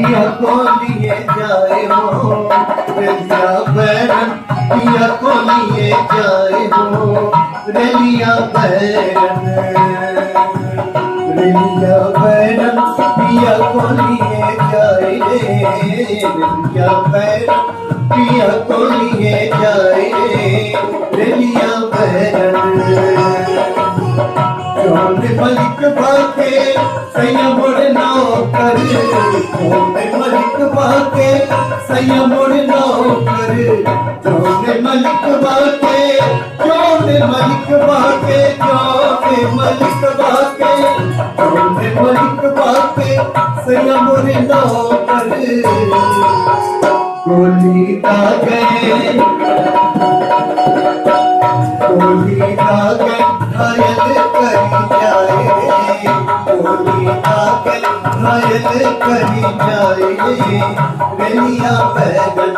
पिया को लिए जाए हो रेलिया बैरन, पिया को लिए जाए हो रेलिया बैरन, रेलिया बैरन पिया को लिए जाए रेलिया बैरन, पिया को लिए जाए रेलिया बैरन। चोर मलिक बाके संयम नौकर, चोर मलिक बाके संयम नौकर, चोर मलिक बाके, चोर मलिक बाके, चोर मलिक बाके, चोर मलिक बाके संयम नौकर। गोली दागे, गोली दागे घायल करी जाए, गोली दागे घायल करी जाए रेलिया बैरन,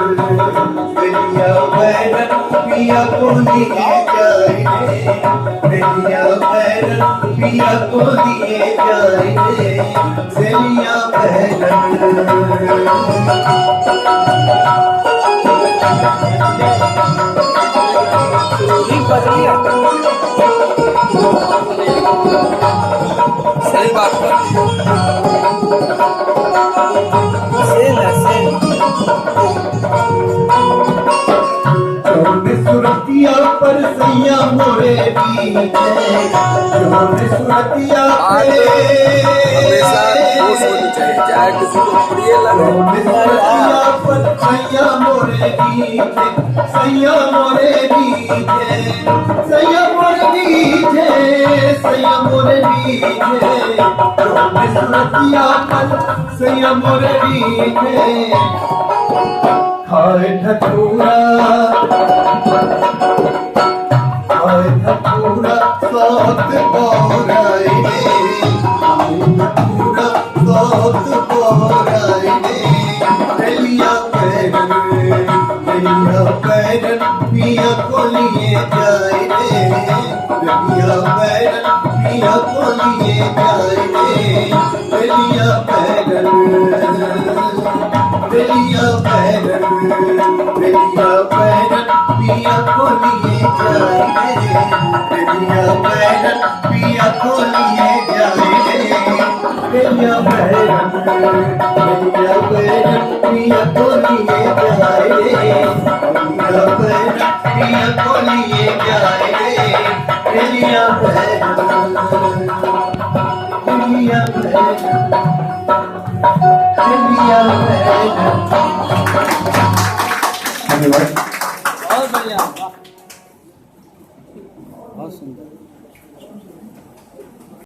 रेलिया बैरन पिया को लिए जाए रेलिया बैरन, पिया को लिए जाए रेलिया बैरन। सही बात सुरतिया पर सैया मोरे बीते, सुरतिया चाहे किसी को प्रिय लगे, सुरतिया पर सैया मोरे बीते, सैया मोरे बीते, सैया मोरे बीते, सैया मोरे बीते, सुरतिया पर सैया मोरे बीते। खाए ठठूरा, खाए ठठूरा सात बोराई ठठूरा सात बोराई रेलिया बैरन, रेलिया बैरन पिया को लिए जाए रेलिया बैरन, पिया को लिए जाए रेलिया बैरन, रेलिया बैरन, रेलिया बैरन पिया को लिए जाए रेलिया बैरन, पिया को लिए जाए रेलिया बैरन, रेलिया बैरन पिया को लिए जाए रेलिया बैरन, पिया को लिए जाए रेलिया बैरन, रेलिया बैरन, रेलिया बैरन। धन्यवाद। बहुत बढ़िया, बहुत सुंदर।